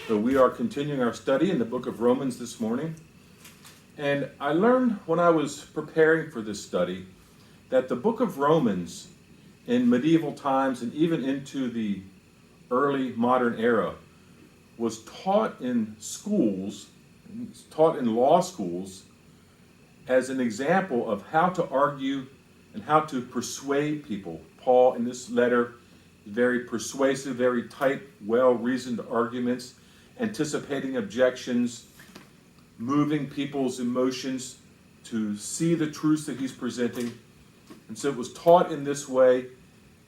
So we are continuing our study in the book of Romans this morning. And I learned when I was preparing for this study that the book of Romans in medieval times and even into the early modern era was taught in schools, taught in law schools, as an example of how to argue and how to persuade people. Paul, in this letter, very persuasive, very tight, well-reasoned arguments, anticipating objections, moving people's emotions to see the truths that he's presenting. And so it was taught in this way,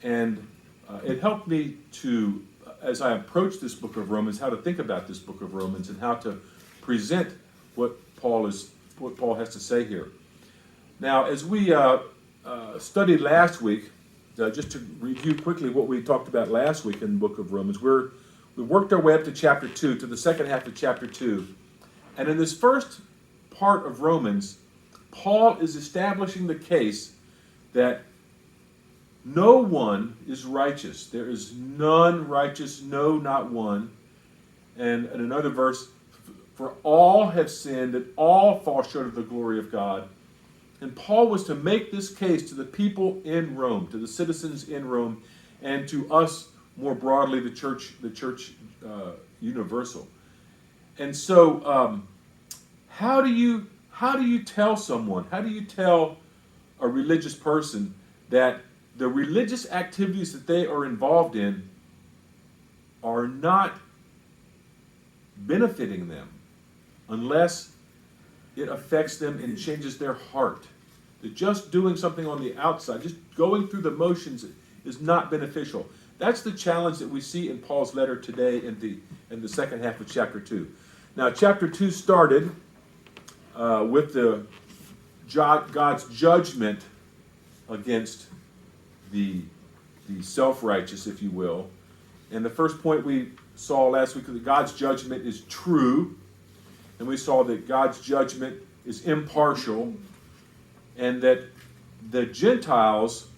and it helped me to, as I approach this book of Romans, how to think about this book of Romans and how to present what Paul has to say here. Now, as we studied last week, just to review quickly what we talked about last week in the book of Romans, we worked our way up to chapter 2, to the second half of chapter 2. And in this first part of Romans, Paul is establishing the case that no one is righteous. There is none righteous, no, not one. And in another verse, for all have sinned and all fall short of the glory of God. And Paul was to make this case to the people in Rome, to the citizens in Rome, and to us more broadly, the church universal. And so, how do you tell someone? How do you tell a religious person that the religious activities that they are involved in are not benefiting them unless it affects them and changes their heart? That just doing something on the outside, just going through the motions, is not beneficial. That's the challenge that we see in Paul's letter today in the second half of chapter 2. Now, chapter 2 started with God's judgment against the self-righteous, if you will. And the first point we saw last week was that God's judgment is true. And we saw that God's judgment is impartial. And that the Gentiles,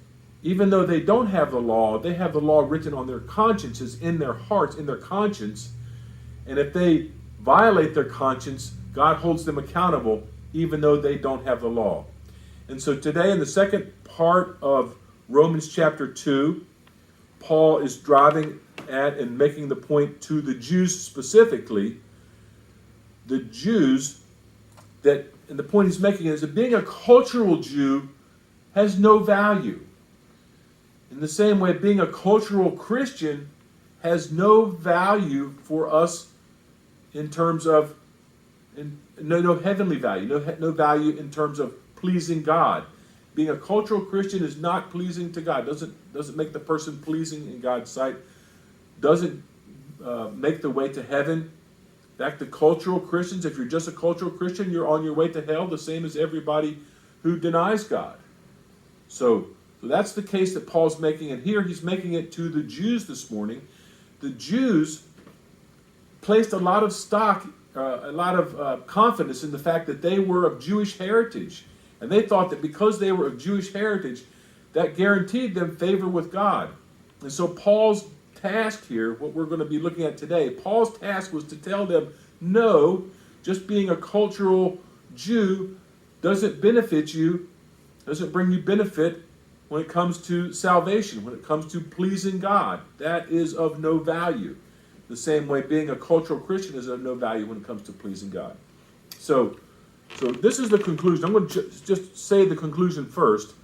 even though they don't have the law, they have the law written on their consciences, in their hearts, in their conscience. And if they violate their conscience, God holds them accountable, even though they don't have the law. And so today, in the second part of Romans chapter 2, Paul is driving at and making the point to the Jews specifically. The Jews that, and the point he's making is that being a cultural Jew has no value. In the same way, being a cultural Christian has no value for us in terms of, no heavenly value, no value in terms of pleasing God. Being a cultural Christian is not pleasing to God. Doesn't make the person pleasing in God's sight. Doesn't make the way to heaven. In fact, the cultural Christians, if you're just a cultural Christian, you're on your way to hell, the same as everybody who denies God. So that's the case that Paul's making, and here he's making it to the Jews this morning. The Jews placed a lot of stock, a lot of confidence in the fact that they were of Jewish heritage. And they thought that because they were of Jewish heritage, that guaranteed them favor with God. And so Paul's task here, what we're going to be looking at today, Paul's task was to tell them, no, just being a cultural Jew doesn't benefit you, doesn't bring you benefit when it comes to salvation, when it comes to pleasing God. That is of no value. The same way being a cultural Christian is of no value when it comes to pleasing God. So this is the conclusion. I'm going to just say the conclusion first.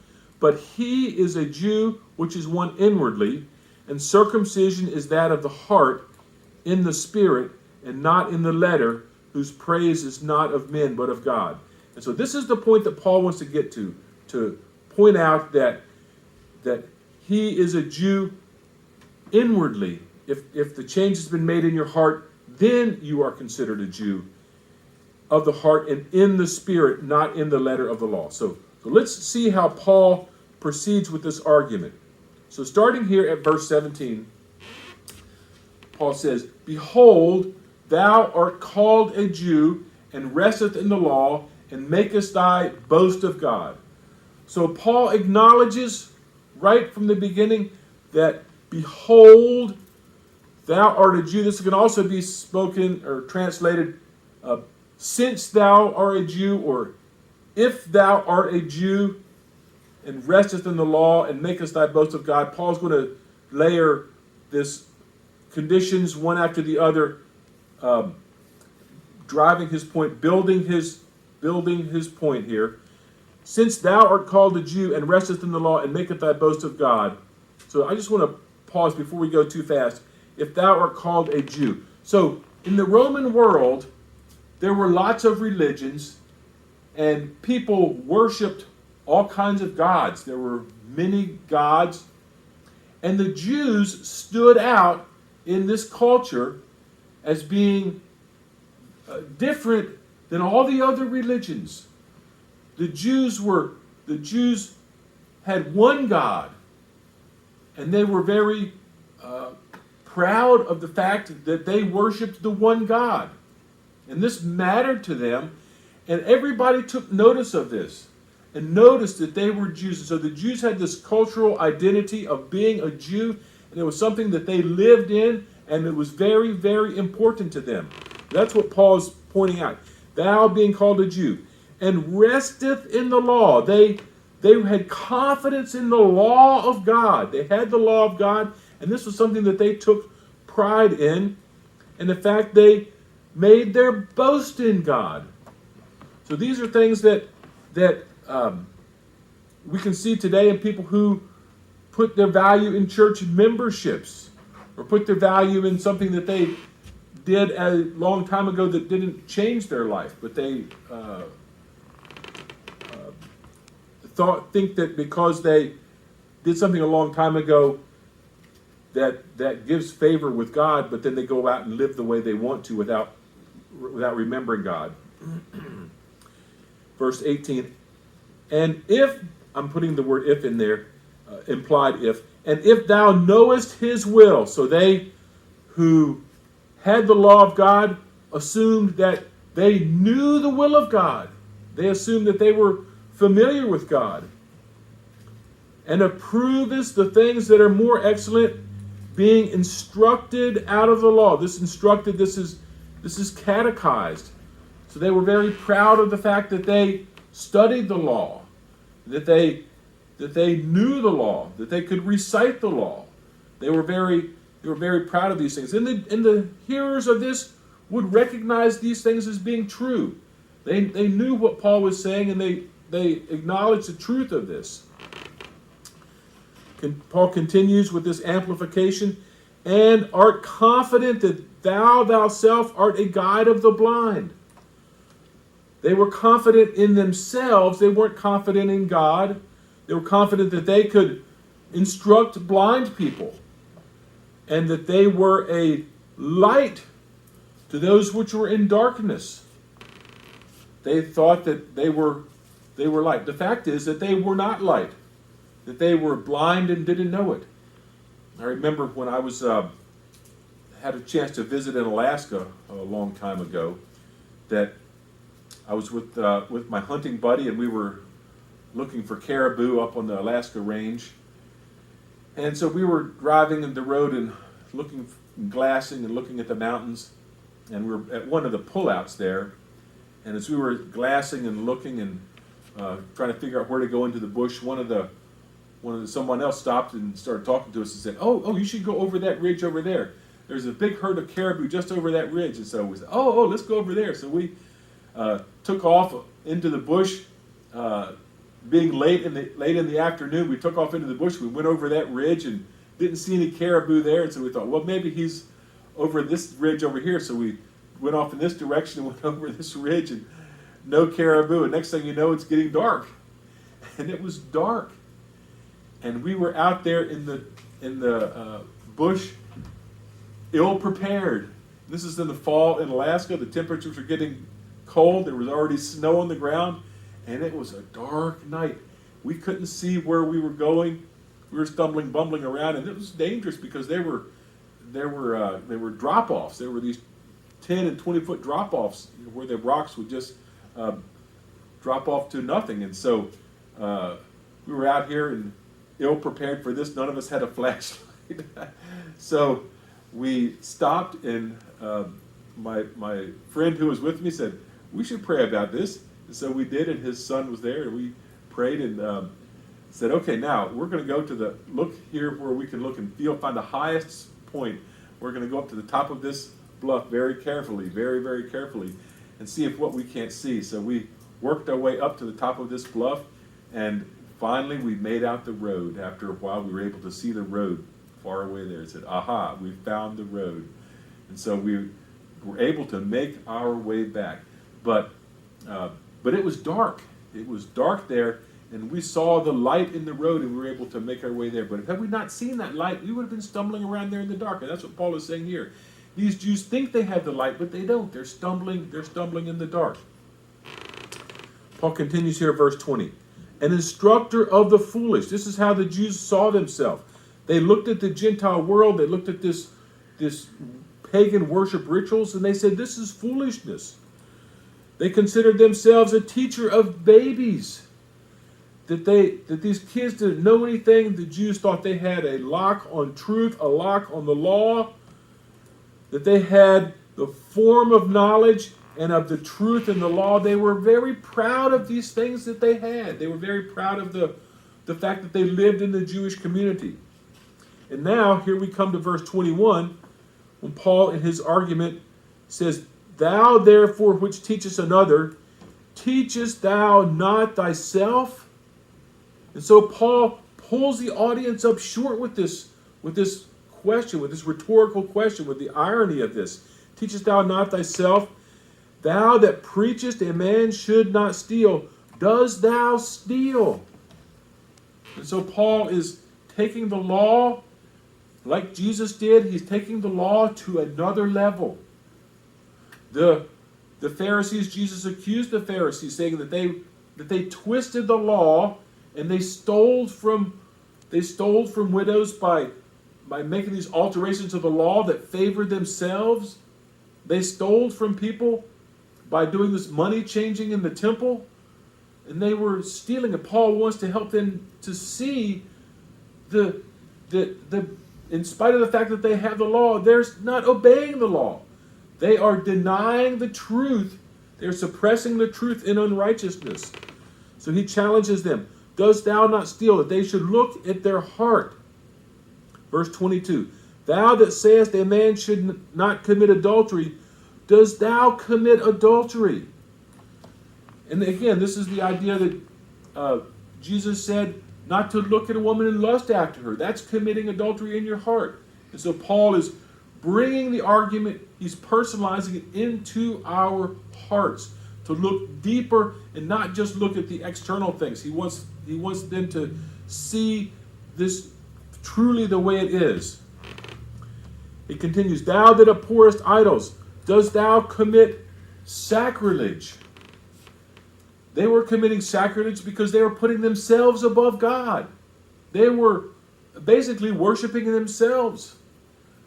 But he is a Jew which is one inwardly, and circumcision is that of the heart in the spirit and not in the letter, whose praise is not of men but of God. And so this is the point that Paul wants to get to point out that he is a Jew inwardly. If the change has been made in your heart, then you are considered a Jew of the heart and in the spirit, not in the letter of the law. So let's see how Paul proceeds with this argument. So starting here at verse 17, Paul says, "Behold, thou art called a Jew, and resteth in the law, and makest thy boast of God." So Paul acknowledges right from the beginning that, behold, thou art a Jew. This can also be spoken or translated, since thou art a Jew, or if thou art a Jew, and restest in the law, and makest thy boast of God. Paul's going to layer this conditions one after the other, driving his point, building his point here. Since thou art called a Jew, and restest in the law, and makest thy boast of God. So I just want to pause before we go too fast. If thou art called a Jew. So in the Roman world, there were lots of religions, and people worshipped all kinds of gods. There were many gods, and the Jews stood out in this culture as being different than all the other religions. The Jews had one God, and they were very proud of the fact that they worshipped the one God. And this mattered to them, and everybody took notice of this and noticed that they were Jews. And so the Jews had this cultural identity of being a Jew, and it was something that they lived in, and it was very, very important to them. That's what Paul is pointing out. Thou being called a Jew, and resteth in the law. They had confidence in the law of God. They had the law of God, and this was something that they took pride in, and the fact they made their boast in God. So these are things that we can see today in people who put their value in church memberships, or put their value in something that they did a long time ago that didn't change their life, but they think that because they did something a long time ago that gives favor with God, but then they go out and live the way they want to without remembering God. Verse 18, and if, I'm putting the word if in there, implied if, and if thou knowest his will. So they who had the law of God assumed that they knew the will of God. They assumed that they were familiar with God. And approvest the things that are more excellent, being instructed out of the law. This is catechized. So they were very proud of the fact that they studied the law, that they knew the law, that they could recite the law. They were very proud of these things. And the hearers of this would recognize these things as being true. They knew what Paul was saying, and they acknowledged the truth of this. Paul continues with this amplification, and art confident that thou thyself art a guide of the blind. They were confident in themselves. They weren't confident in God. They were confident that they could instruct blind people, and that they were a light to those which were in darkness. They thought that they were light. The fact is that they were not light, that they were blind and didn't know it. I remember when I was had a chance to visit in Alaska a long time ago, that I was with my hunting buddy, and we were looking for caribou up on the Alaska range. And so we were driving in the road and looking, glassing and looking at the mountains, and we were at one of the pullouts there. And as we were glassing and looking and trying to figure out where to go into the bush, someone else stopped and started talking to us and said, "Oh, you should go over that ridge over there. There's a big herd of caribou just over that ridge." And so we said, "Oh, let's go over there." So we took off into the bush. Being late in the afternoon, we took off into the bush. We went over that ridge and didn't see any caribou there, and so we thought, well, maybe he's over this ridge over here. So we went off in this direction and went over this ridge, and no caribou. And next thing you know, it's getting dark, and it was dark, and we were out there in the bush, ill prepared. This is in the fall in Alaska. The temperatures are getting cold. There was already snow on the ground. And it was a dark night. We couldn't see where we were going. We were stumbling, bumbling around, and it was dangerous because there were drop-offs. There were these 10 and 20-foot drop-offs where the rocks would just drop off to nothing. And so we were out here and ill prepared for this. None of us had a flashlight. So we stopped, and my friend who was with me said, we should pray about this. And so we did, and his son was there, and we prayed and said, okay, now we're going to go to look here where we can look and find the highest point. We're going to go up to the top of this bluff very carefully, very, very carefully, and see if what we can't see. So we worked our way up to the top of this bluff, and finally we made out the road. After a while, we were able to see the road far away there. It said, aha, we found the road. And so we were able to make our way back. But it was dark. It was dark there, and we saw the light in the road, and we were able to make our way there. But had we not seen that light, we would have been stumbling around there in the dark. And that's what Paul is saying here. These Jews think they have the light, but they don't. They're stumbling in the dark. Paul continues here, verse 20. An instructor of the foolish. This is how the Jews saw themselves. They looked at the Gentile world. They looked at this pagan worship rituals, and they said, this is foolishness. They considered themselves a teacher of babies. That these kids didn't know anything. The Jews thought they had a lock on truth, a lock on the law. That they had the form of knowledge and of the truth and the law. They were very proud of these things that they had. They were very proud of the fact that they lived in the Jewish community. And now, here we come to verse 21, when Paul, in his argument, says, thou therefore which teachest another, teachest thou not thyself? And so Paul pulls the audience up short with this question, with this rhetorical question, with the irony of this. Teachest thou not thyself? Thou that preachest a man should not steal, does thou steal? And so Paul is taking the law, like Jesus did, he's taking the law to another level. The Pharisees, Jesus accused the Pharisees, saying that they twisted the law and they stole from widows by making these alterations of the law that favored themselves. They stole from people by doing this money changing in the temple, and they were stealing. And Paul wants to help them to see the in spite of the fact that they have the law, they're not obeying the law. They are denying the truth. They're suppressing the truth in unrighteousness. So he challenges them. Dost thou not steal? That they should look at their heart. Verse 22. Thou that sayest a man should not commit adultery, dost thou commit adultery? And again, this is the idea that Jesus said not to look at a woman and lust after her. That's committing adultery in your heart. And so Paul is bringing the argument, he's personalizing it into our hearts to look deeper and not just look at the external things. He wants them to see this truly the way it is. It continues, thou that abhorrest idols, dost thou commit sacrilege? They were committing sacrilege because they were putting themselves above God. They were basically worshiping themselves.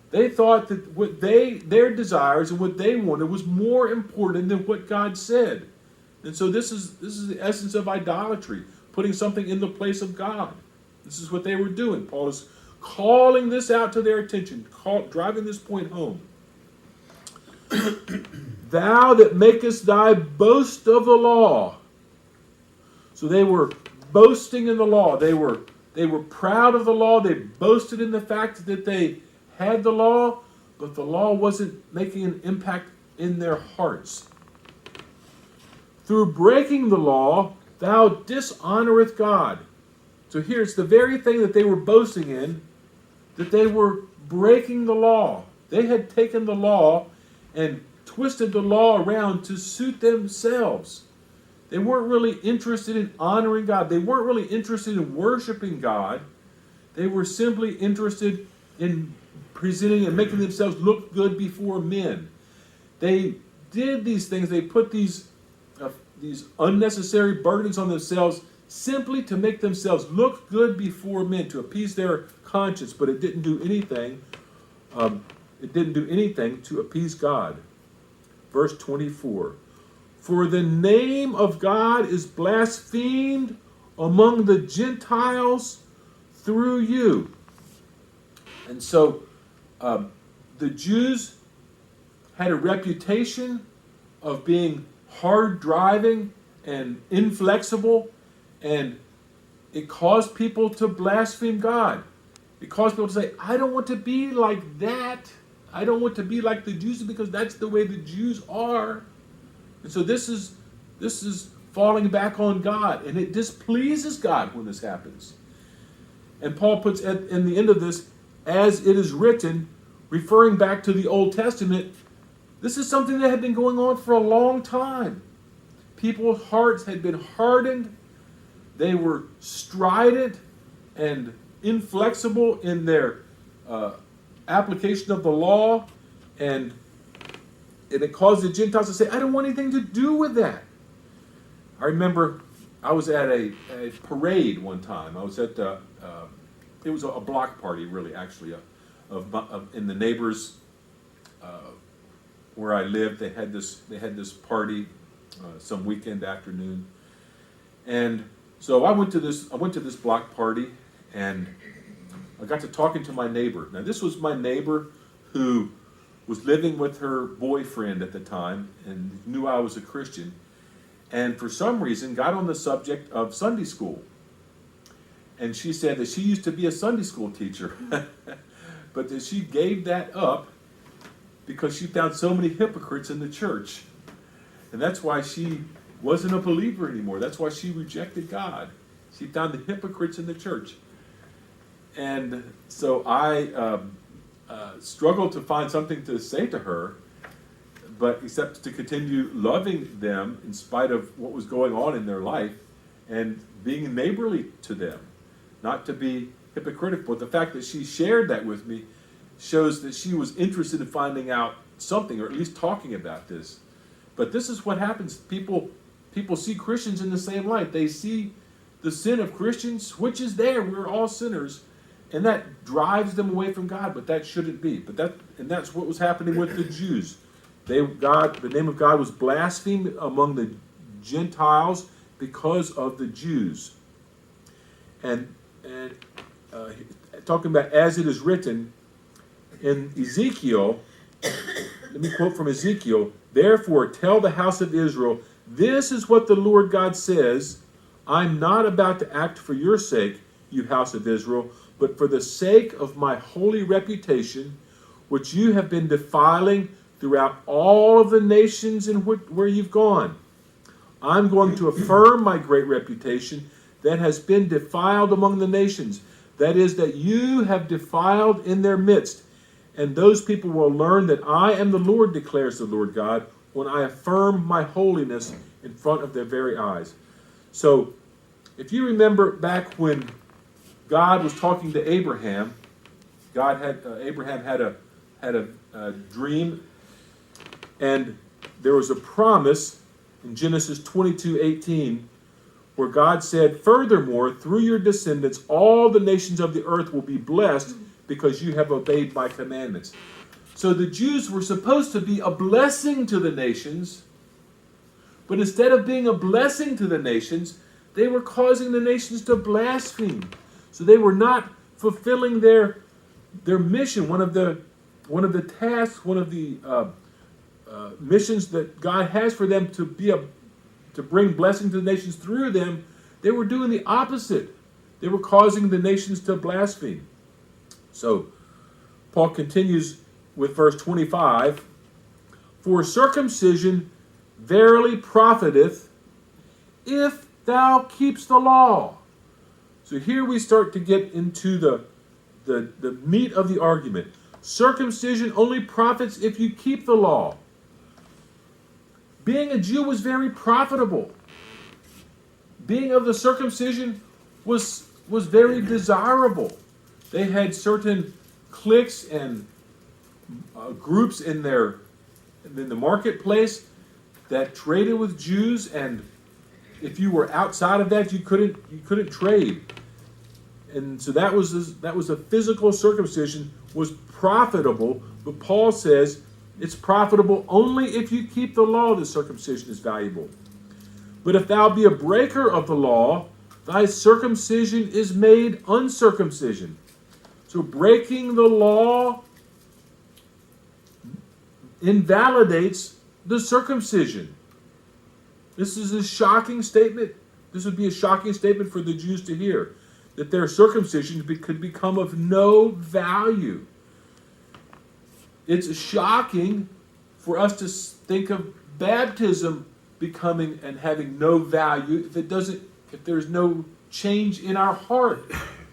They thought that their desires and what they wanted was more important than what God said. And so this is the essence of idolatry, putting something in the place of God. This is what they were doing. Paul is calling this out to their attention, driving this point home. Thou that makest thy boast of the law. So they were boasting in the law. They were proud of the law. They boasted in the fact that they had the law, but the law wasn't making an impact in their hearts. Through breaking the law, thou dishonoreth God. So here it's the very thing that they were boasting in, that they were breaking the law. They had taken the law and twisted the law around to suit themselves. They weren't really interested in honoring God. They weren't really interested in worshiping God. They were simply interested in presenting and making themselves look good before men. They did these things. They put these unnecessary burdens on themselves simply to make themselves look good before men, to appease their conscience. But it didn't do anything. It didn't do anything to appease God. Verse 24. For the name of God is blasphemed among the Gentiles through you. And so the Jews had a reputation of being hard driving and inflexible, and it caused people to blaspheme God. It caused people to say, I don't want to be like that. I don't want to be like the Jews because that's the way the Jews are. And so this is falling back on God, and it displeases God when this happens. And Paul puts in the end of this, as it is written, referring back to the Old Testament. This is something that had been going on for a long time. People's hearts had been hardened. They were strident and inflexible in their application of the law, and it caused the Gentiles to say, I don't want anything to do with that. I remember I was at a parade one time. I was at it was a block party, really, actually, in the neighbors where I lived. They had this party some weekend afternoon, and so I went to this block party, and I got to talking to my neighbor. Now, this was my neighbor who was living with her boyfriend at the time and knew I was a Christian, and for some reason got on the subject of Sunday school. And she said that she used to be a Sunday school teacher, but that she gave that up because she found so many hypocrites in the church. And that's why she wasn't a believer anymore. That's why she rejected God. She found the hypocrites in the church. And so I struggled to find something to say to her, but except to continue loving them in spite of what was going on in their life and being neighborly to them, not to be hypocritical. But the fact that she shared that with me shows that she was interested in finding out something, or at least talking about this. But this is what happens. People see Christians in the same light. They see the sin of Christians, which is there. We're all sinners. And that drives them away from God, but that shouldn't be. That's what was happening with the Jews. The name of God was blasphemed among the Gentiles because of the Jews. And talking about as it is written in Ezekiel, let me quote from Ezekiel, therefore tell the house of Israel, this is what the Lord God says, I'm not about to act for your sake, you house of Israel, but for the sake of my holy reputation, which you have been defiling throughout all of the nations in where you've gone. I'm going to affirm my great reputation that has been defiled among the nations. That is, that you have defiled in their midst. And those people will learn that I am the Lord, declares the Lord God, when I affirm my holiness in front of their very eyes. So, if you remember back when God was talking to Abraham, Abraham had a dream, and there was a promise in Genesis 22:18, where God said, furthermore, through your descendants, all the nations of the earth will be blessed because you have obeyed my commandments. So the Jews were supposed to be a blessing to the nations, but instead of being a blessing to the nations, they were causing the nations to blaspheme. So they were not fulfilling their mission. One of the tasks, one of the missions that God has for them to bring blessing to the nations through them, they were doing the opposite. They were causing the nations to blaspheme. So Paul continues with verse 25, for circumcision verily profiteth if thou keepst the law. So here we start to get into the meat of the argument. Circumcision only profits if you keep the law. Being a Jew was very profitable. Being of the circumcision was very desirable. They had certain cliques and groups in the marketplace that traded with Jews, and if you were outside of that, you couldn't trade. And so that was a physical circumcision was profitable, but Paul says it's profitable only if you keep the law. The circumcision is valuable. But if thou be a breaker of the law, thy circumcision is made uncircumcision. So breaking the law invalidates the circumcision. This is a shocking statement. This would be a shocking statement for the Jews to hear, that their circumcision could become of no value. It's shocking for us to think of baptism becoming and having no value if there's no change in our heart.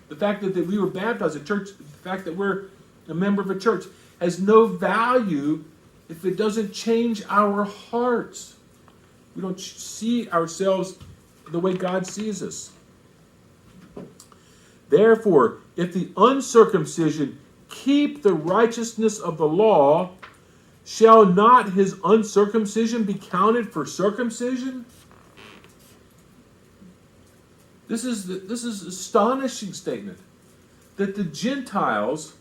The fact that we were baptized in church, the fact that we're a member of a church, has no value if it doesn't change our hearts. We don't see ourselves the way God sees us. Therefore, if the uncircumcision keep the righteousness of the law, shall not his uncircumcision be counted for circumcision? This is an astonishing statement. That the Gentiles,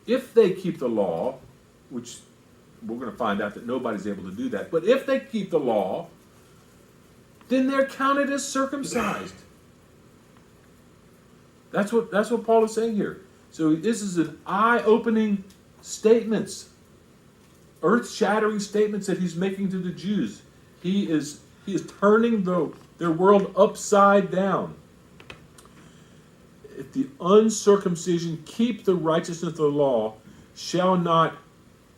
if they keep the law, which we're going to find out that nobody's able to do that, but if they keep the law, then they're counted as circumcised. That's what Paul is saying here. So this is an eye-opening statements, earth-shattering statements that he's making to the Jews. He is turning their world upside down. If the uncircumcision keep the righteousness of the law, shall not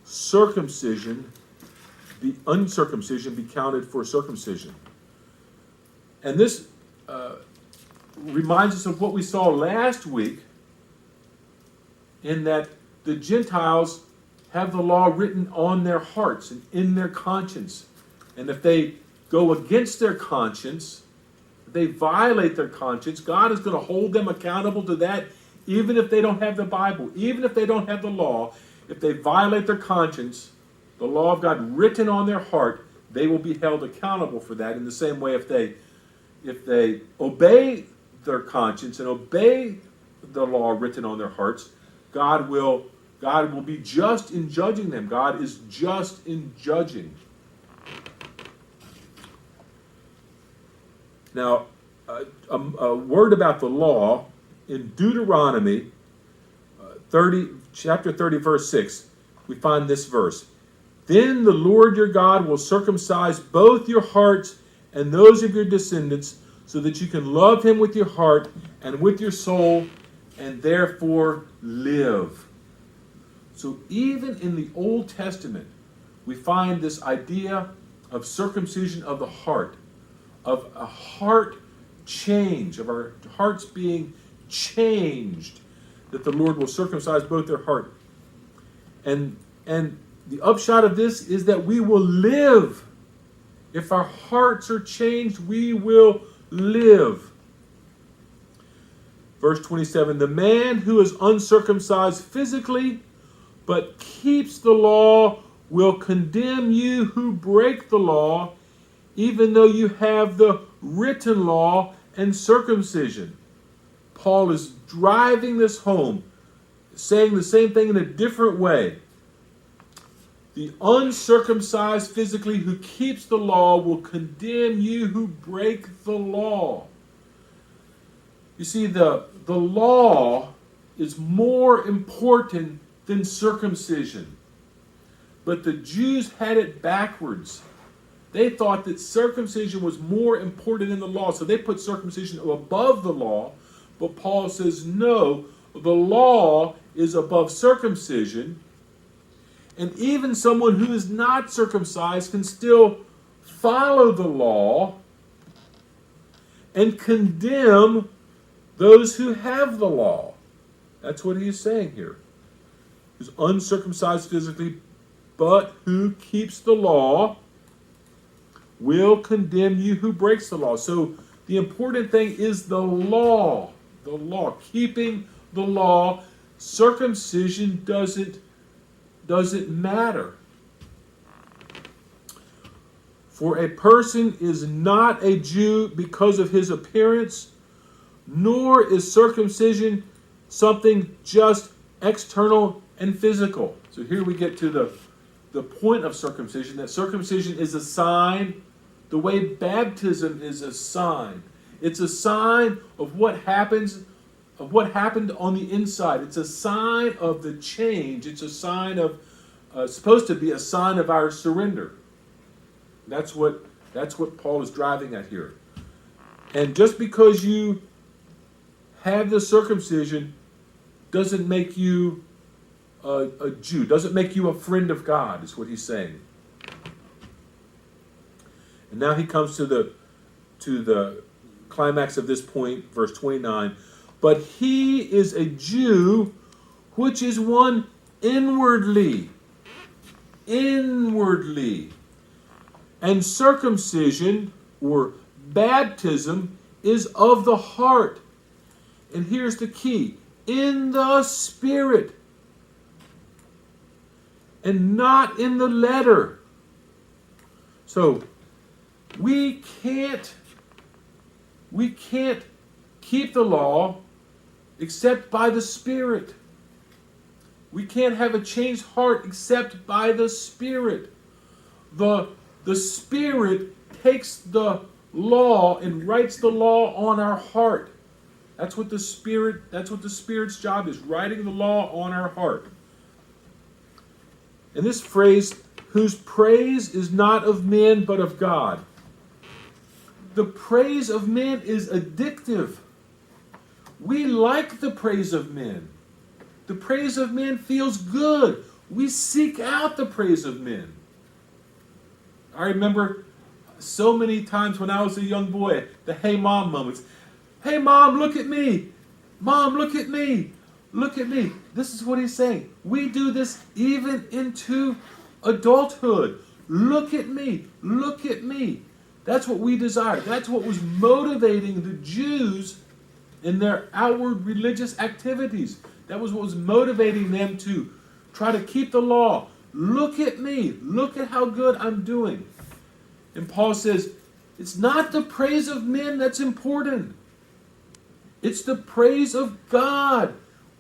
the uncircumcision be counted for circumcision? And this reminds us of what we saw last week, in that the Gentiles have the law written on their hearts and in their conscience. And if they go against their conscience, they violate their conscience, God is going to hold them accountable to that, even if they don't have the Bible, even if they don't have the law. If they violate their conscience, the law of God written on their heart, they will be held accountable for that. In the same way, if they obey their conscience and obey the law written on their hearts, God will be just in judging them. God is just in judging. Now, a word about the law in Deuteronomy 30, chapter 30, verse 6, we find this verse. Then the Lord your God will circumcise both your hearts and those of your descendants, so that you can love him with your heart and with your soul, and therefore live. So even in the Old Testament, we find this idea of circumcision of the heart, of a heart change, of our hearts being changed, that the Lord will circumcise both their heart. And the upshot of this is that we will live. If our hearts are changed, we will live. Verse 27, the man who is uncircumcised physically, but keeps the law, will condemn you who break the law, even though you have the written law and circumcision. Paul is driving this home, saying the same thing in a different way. The uncircumcised physically who keeps the law will condemn you who break the law. You see, the law is more important than circumcision. But the Jews had it backwards. They thought that circumcision was more important than the law, so they put circumcision above the law. But Paul says, no, the law is above circumcision. And even someone who is not circumcised can still follow the law and condemn those who have the law. That's what he is saying here. Who's uncircumcised physically, but who keeps the law, will condemn you who breaks the law. So the important thing is the law. The law. Keeping the law. Circumcision doesn't matter. For a person is not a Jew because of his appearance, nor is circumcision something just external and physical. So here we get to the point of circumcision, that circumcision is a sign, the way baptism is a sign. It's a sign of what happened on the inside. It's a sign of the change. It's a sign of supposed to be a sign of our surrender. That's what Paul is driving at here. And just because you have the circumcision doesn't make you a Jew, doesn't make you a friend of God, is what he's saying. And now he comes to the climax of this point, verse 29. But he is a Jew which is one inwardly. Inwardly. And circumcision, or baptism, is of the heart. And here's the key. In the Spirit. And not in the letter. So, we can't keep the law except by the Spirit. We can't have a changed heart except by the Spirit. The Spirit takes the law and writes the law on our heart. That's what the Spirit's job is, writing the law on our heart. And this phrase, whose praise is not of men but of God. The praise of men is addictive. We like the praise of men. The praise of men feels good. We seek out the praise of men. I remember so many times when I was a young boy, the hey mom moments. Hey mom, look at me. Mom, look at me. Look at me. This is what he's saying. We do this even into adulthood. Look at me. Look at me. That's what we desire. That's what was motivating the Jews in their outward religious activities. That was what was motivating them to try to keep the law. Look at me. Look at how good I'm doing. And Paul says, it's not the praise of men that's important. It's the praise of God.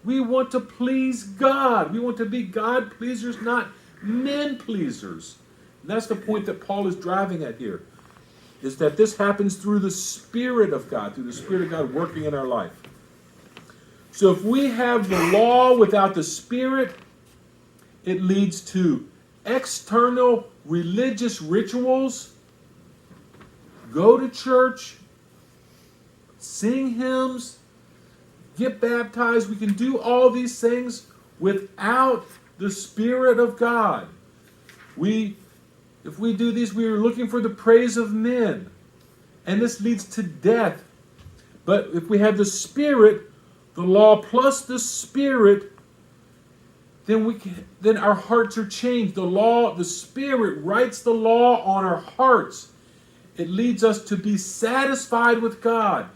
We want to please God. We want to be God pleasers, not men pleasers. And that's the point that Paul is driving at here, is that this happens through the Spirit of God, through the Spirit of God working in our life. So if we have the law without the Spirit, it leads to external religious rituals. Go to church, sing hymns, get baptized. We can do all these things without the Spirit of God. If we do these, we are looking for the praise of men. And this leads to death. But if we have the Spirit, the law plus the Spirit, then our hearts are changed. The Spirit writes the law on our hearts. It leads us to be satisfied with God.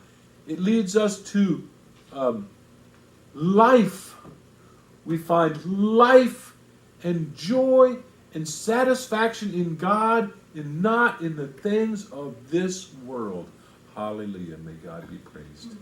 It leads us to life. We find life and joy and satisfaction in God and not in the things of this world. Hallelujah. May God be praised.